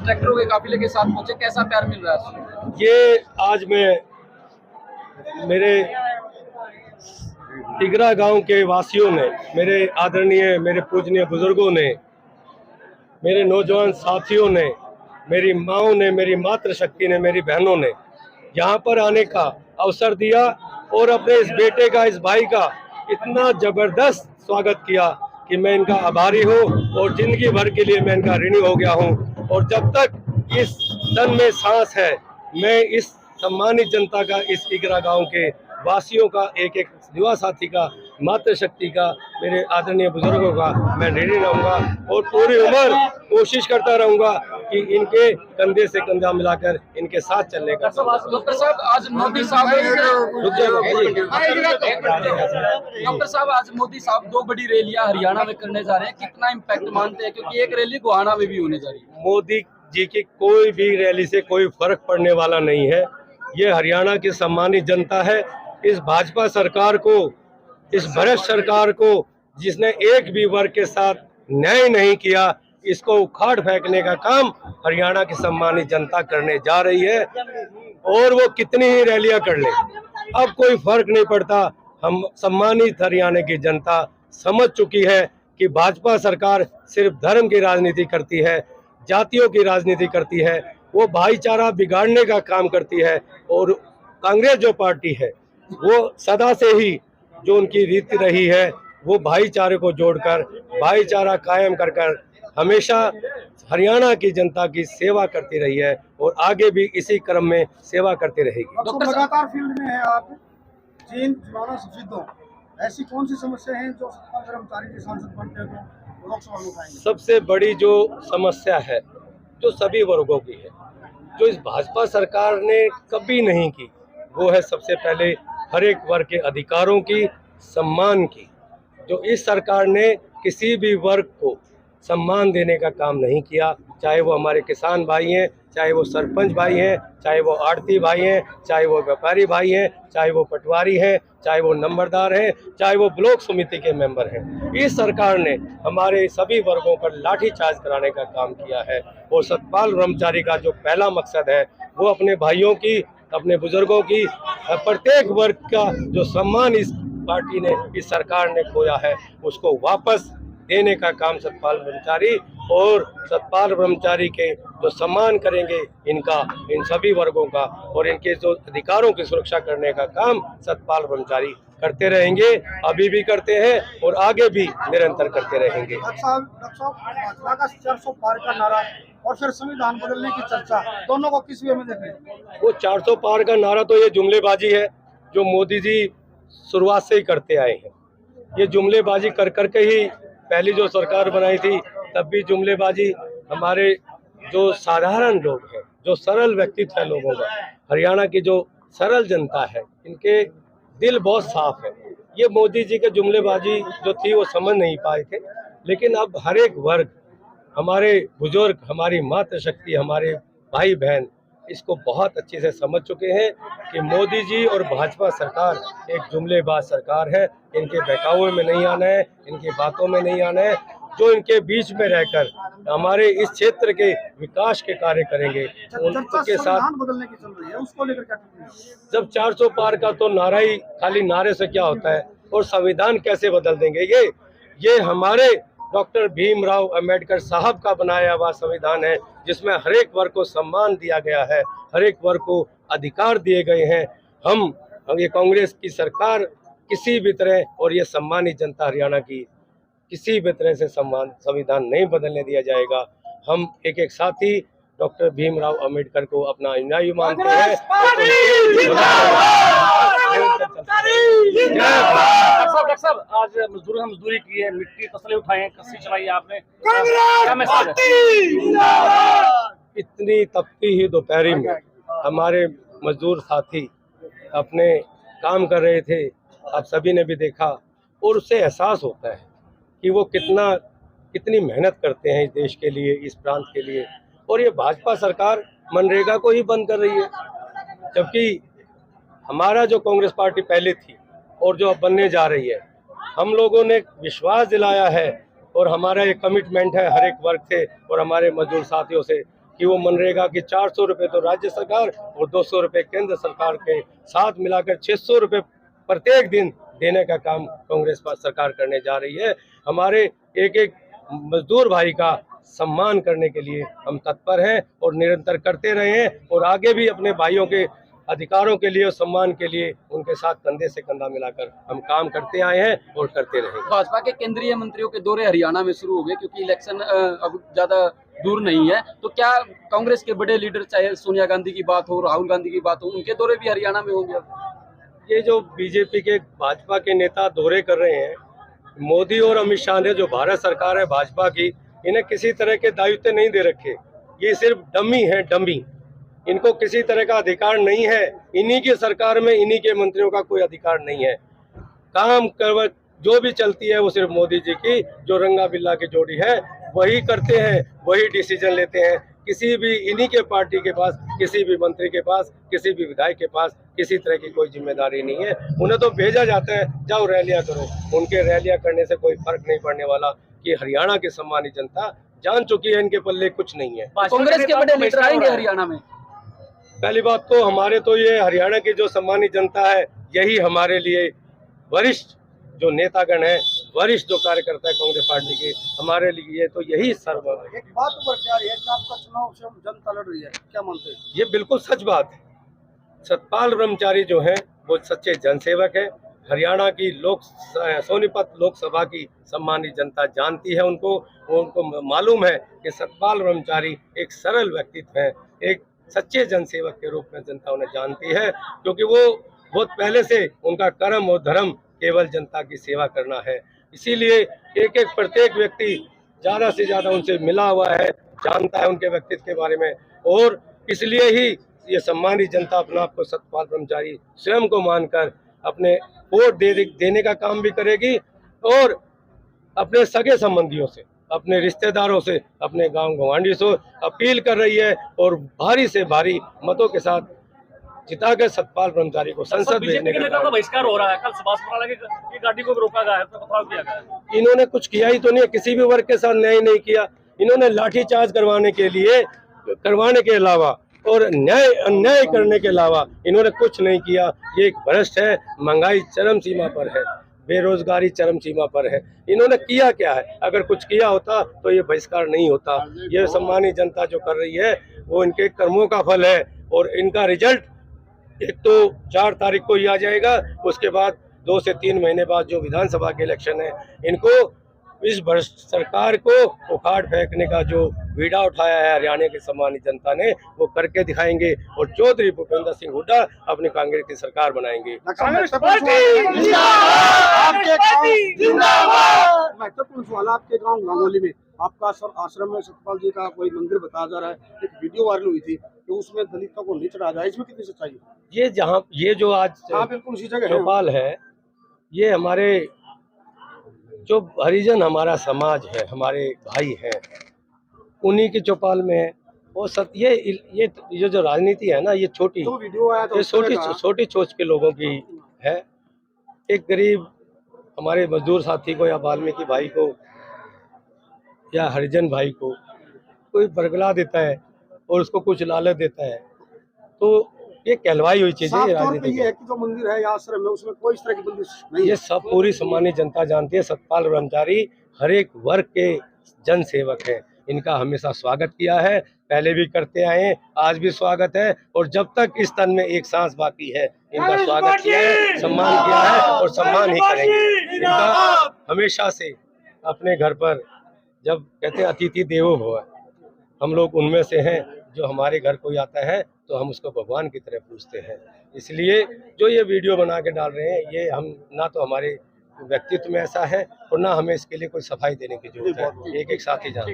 ट्रैक्टरों के काफिले के साथ पहुंचे, कैसा प्यार मिल रहा है? ये आज मैं मेरे तिगरा गांव के वासियों ने, मेरे आदरणीय, मेरे पूजनीय बुजुर्गों ने, मेरे नौजवान साथियों ने, मेरी माँओं ने, मेरी मातृशक्ति ने, मेरी बहनों ने यहाँ पर आने का अवसर दिया और अपने इस बेटे का, इस भाई का इतना जबरदस्त स्वागत किया कि मैं इनका आभारी हूँ और जिंदगी भर के लिए मैं इनका ऋणी हो गया हूँ। और जब तक इस तन में सांस है, मैं इस सम्मानित जनता का, इस तिगरा गांव के वासियों का, एक एक युवा साथी का, मातृशक्ति का, मेरे आदरणीय बुजुर्गों का मैं ऋणी रहूंगा और पूरी उम्र कोशिश करता रहूंगा कि इनके कंधे से कंधा मिलाकर इनके साथ चलने का। डॉक्टर साहब, आज मोदी साहब आज मोदी साहब 2 बड़ी रैलियां हरियाणा में करने जा रहे हैं, कितना इम्पैक्ट मानते हैं? क्योंकि एक रैली गोहाना में भी होने जा रही है। मोदी जी की कोई भी रैली से कोई फर्क पड़ने वाला नहीं है। ये हरियाणा की सम्मानित जनता है। इस भाजपा सरकार को, इस भ्रष्ट सरकार को, जिसने एक भी वर्ग के साथ न्याय नहीं किया, इसको उखाड़ फेंकने का काम हरियाणा की सम्मानित जनता करने जा रही है। और वो कितनी ही रैलियां कर ले, अब कोई फर्क नहीं पड़ता। हम सम्मानित हरियाणा की जनता समझ चुकी है कि भाजपा सरकार सिर्फ धर्म की राजनीति करती है, जातियों की राजनीति करती है, वो भाईचारा बिगाड़ने का काम करती है। और कांग्रेस जो पार्टी है, वो सदा से ही जो उनकी रीति रही है, वो भाईचारे को जोड़कर, भाईचारा कायम कर कर हमेशा हरियाणा की जनता की सेवा करती रही है और आगे भी इसी क्रम में सेवा करती रहेगी। डॉक्टर, लगातार फील्ड में है आप, चीन चुनाव सिद्धों, ऐसी कौन सी समस्या है जो सत्ता कर्मचारी के सांसद बनते हैं तो लोकसभा में उठाएंगे? सबसे बड़ी जो समस्या है, जो सभी वर्गों की है, जो इस भाजपा सरकार ने कभी नहीं की, वो है सबसे पहले हर एक वर्ग के अधिकारों की, सम्मान की। जो इस सरकार ने किसी भी वर्ग को सम्मान देने का काम नहीं किया, चाहे वो हमारे किसान भाई हैं, चाहे वो सरपंच भाई हैं, चाहे वो आड़ती भाई हैं, चाहे वो व्यापारी भाई हैं, चाहे वो पटवारी हैं, चाहे वो नंबरदार हैं, चाहे वो ब्लॉक समिति के मेंबर हैं। इस सरकार ने हमारे सभी वर्गों पर लाठीचार्ज कराने का काम किया है। और सतपाल ब्रह्मचारी का जो पहला मकसद है, वो अपने भाइयों की, अपने बुजुर्गों की, प्रत्येक वर्ग का जो सम्मान इस पार्टी ने, इस सरकार ने खोया है, उसको वापस देने का काम सतपाल ब्रह्मचारी और सतपाल ब्रह्मचारी के जो सम्मान करेंगे इनका, इन सभी वर्गों का, और इनके जो अधिकारों की सुरक्षा करने का काम सतपाल ब्रह्मचारी करते रहेंगे, अभी भी करते हैं और आगे भी निरंतर करते रहेंगे। भाजपा का 400 पार का नारा और फिर संविधान बदलने की चर्चा, दोनों को किस वे में देखें? वो 400 पार का नारा तो ये जुमलेबाजी है जो मोदी जी शुरुआत से ही करते आए हैं। ये जुमलेबाजी कर करके ही पहली जो सरकार बनाई थी, तब भी जुमलेबाजी। हमारे जो साधारण लोग हैं, जो सरल व्यक्तित्व है लोगों का, हरियाणा की जो सरल जनता है, इनके दिल बहुत साफ है। ये मोदी जी के जुमलेबाजी जो थी वो समझ नहीं पाए थे, लेकिन अब हर एक वर्ग, हमारे बुजुर्ग, हमारी मातृशक्ति, हमारे भाई बहन इसको बहुत अच्छे से समझ चुके हैं कि मोदी जी और भाजपा सरकार एक जुमलेबाज सरकार है। इनके बहकावे में नहीं आना है, इनकी बातों में नहीं आना है। जो इनके बीच में रहकर हमारे इस क्षेत्र के विकास के कार्य करेंगे, उनके साथ बदलने की चल रही है, उसको लेकर क्या? जब 400 पार का तो नारा ही खाली नारे से क्या होता है, और संविधान कैसे बदल देंगे? ये हमारे डॉक्टर भीमराव अंबेडकर साहब का बनाया हुआ संविधान है, जिसमें हर एक वर्ग को सम्मान दिया गया है, हर एक वर्ग को अधिकार दिए गए हैं। हम ये कांग्रेस की सरकार किसी भी तरह, और ये सम्मानित जनता हरियाणा की, किसी भी तरह से संविधान नहीं बदलने दिया जाएगा। हम एक एक साथी डॉक्टर भीमराव अंबेडकर को अपना अनुयायी मानते हैं। डॉक्टर साहब, आज मजदूरी की है, मिट्टी तसले उठाए हैं, कस्सी चलाई है आपने, क्या मैसेज है? इतनी तपती ही दोपहरी में हमारे मजदूर साथी अपने काम कर रहे थे, आप सभी ने भी देखा, और उससे एहसास होता है कि वो कितनी मेहनत करते हैं इस देश के लिए, इस प्रांत के लिए। और ये भाजपा सरकार मनरेगा को ही बंद कर रही है, जबकि हमारा जो कांग्रेस पार्टी पहले थी और जो अब बनने जा रही है, हम लोगों ने विश्वास दिलाया है और हमारा ये कमिटमेंट है हर एक वर्ग से और हमारे मजदूर साथियों से कि वो मनरेगा की 400 रुपये तो राज्य सरकार और 200 रुपये केंद्र सरकार के साथ मिलाकर 600 रुपये प्रत्येक दिन देने का काम कांग्रेस सरकार करने जा रही है। हमारे एक एक मजदूर भाई का सम्मान करने के लिए हम तत्पर हैं और निरंतर करते रहे हैं और आगे भी अपने भाइयों के अधिकारों के लिए और सम्मान के लिए उनके साथ कंधे से कंधा मिलाकर हम काम करते आए हैं और करते रहेंगे। भाजपा के केंद्रीय मंत्रियों के दौरे हरियाणा में शुरू हो गए क्योंकि इलेक्शन अब ज्यादा दूर नहीं है, तो क्या कांग्रेस के बड़े लीडर चाहे सोनिया गांधी की बात हो, राहुल गांधी की बात हो, उनके दौरे भी हरियाणा में होंगे? ये जो बीजेपी के भाजपा के नेता दौरे कर रहे हैं, मोदी और अमित शाह ने जो भारत सरकार है भाजपा की, इन्हें किसी तरह के दायित्व नहीं दे रखे। ये सिर्फ डमी है, डमी। इनको किसी तरह का अधिकार नहीं है। इन्हीं की सरकार में इन्हीं के मंत्रियों का कोई अधिकार नहीं है। काम कर जो भी चलती है वो सिर्फ मोदी जी की जो रंगा बिल्ला की जोड़ी है वही करते हैं, वही डिसीजन लेते हैं। किसी भी इन्हीं के पार्टी के पास, किसी भी मंत्री के पास, किसी भी विधायक के पास किसी तरह की कोई जिम्मेदारी नहीं है। उन्हें तो भेजा जाता है, जाओ रैलियां करो। उनके रैलियां करने से कोई फर्क नहीं पड़ने वाला कि हरियाणा की सम्मानित जनता जान चुकी है इनके पल्ले कुछ नहीं है। कांग्रेस के बड़े लीडर आएंगे हरियाणा में? पहली बात तो हमारे तो ये हरियाणा की जो सम्मानित जनता है यही हमारे लिए वरिष्ठ जो नेतागण है, वरिष्ठ जो कार्यकर्ता है कांग्रेस पार्टी के, हमारे लिए तो यही सर्व है। एक बात ऊपर क्या है कि आपका चुनाव से जनता लड़ रही है, क्या मानते हैं? ये बिल्कुल सच बात है। सतपाल ब्रह्मचारी जो हैं वो सच्चे जनसेवक है। हरियाणा की सोनीपत लोकसभा की सम्मानित जनता जानती है उनको मालूम है कि सतपाल ब्रह्मचारी एक सरल व्यक्तित्व है, एक सच्चे जनसेवक के रूप में जनता उन्हें जानती है, क्योंकि वो बहुत पहले से उनका कर्म और धर्म केवल जनता की सेवा करना है। इसीलिए एक एक प्रत्येक व्यक्ति ज़्यादा से ज़्यादा उनसे मिला हुआ है, जानता है उनके व्यक्तित्व के बारे में, और इसलिए ही ये सम्मानित जनता अपना आपको सतपाल ब्रह्मचारी स्वयं को मानकर अपने वोट देने का काम भी करेगी और अपने सगे संबंधियों से, अपने रिश्तेदारों से, अपने गांव गवांडी से अपील कर रही है और भारी से भारी मतों के साथ जिताकर सतपाल ब्रह्मचारी को संसद भेजने का बहिष्कार हो रहा है। कल सुभाष बराला की गाड़ी को भी रोका गया है, तो पथराव किया गया है। इन्होंने कुछ किया ही तो नहीं, किसी भी वर्ग के साथ न्याय नहीं किया। इन्होंने लाठीचार्ज करवाने के अलावा और अन्याय करने के अलावा इन्होंने कुछ नहीं किया। ये एक भ्रष्ट है, महंगाई चरम सीमा पर है, बेरोजगारी चरम सीमा पर है। इन्होंने किया क्या है? अगर कुछ किया होता तो ये बहिष्कार नहीं होता। ये सम्मानित जनता जो कर रही है वो इनके कर्मों का फल है और इनका रिजल्ट एक तो 4 तारीख को ही आ जाएगा। उसके बाद 2 से 3 महीने बाद जो विधानसभा के इलेक्शन है, इनको इस भ्रष्ट सरकार को उखाड़ फेंकने का जो बीड़ा उठाया है हरियाणा की सम्मानित जनता ने, वो करके दिखाएंगे और चौधरी भूपेंद्र सिंह हुड्डा अपनी कांग्रेस की सरकार बनाएंगे। महत्वपूर्ण सवाल, आपके गांव गांगोली में आपका आश्रम में सतपाल जी का कोई मंदिर बताया जा रहा है, एक वीडियो वायरल हुई थी कि उसमें दलितों को नहीं चढ़ाया जाए, इसमें कितनी सच्चाई है? ये जो आज बिल्कुल उसी जगह चौपाल है, ये हमारे जो हरिजन हमारा समाज है, हमारे भाई हैं, उन्हीं की चौपाल में है। और ये जो राजनीति है ना, ये छोटी तो वीडियो आया तो ये छोटी सोच के लोगों की है। एक गरीब हमारे मजदूर साथी को या वाल्मीकि भाई को या हरिजन भाई को कोई बरगला देता है और उसको कुछ लालच देता है, तो ये कहलवाई हुई चीज है। राजनीति है कि जो मंदिर है या आश्रम है उसमें कोई इस तरह की बंदिश नहीं, ये सब पूरी सम्मानित जनता जानती है। सतपाल ब्रह्मचारी हर एक वर्ग के जन सेवक है, इनका हमेशा स्वागत किया है, पहले भी करते आए हैं, आज भी स्वागत है और जब तक इस तन में एक सांस बाकी है इनका स्वागत किया है, सम्मान किया है और सम्मान ही करेंगे। इनका हमेशा से अपने घर पर, जब कहते हैं अतिथि देवो भव, हम लोग उनमें से हैं। जो हमारे घर कोई आता है तो हम उसको भगवान की तरह पूजते हैं। इसलिए जो ये वीडियो बना के डाल रहे हैं, ये हम ना तो हमारे व्यक्तित्व में ऐसा है और ना हमें इसके लिए कोई सफाई देने की जरूरत है। एक एक साथी जान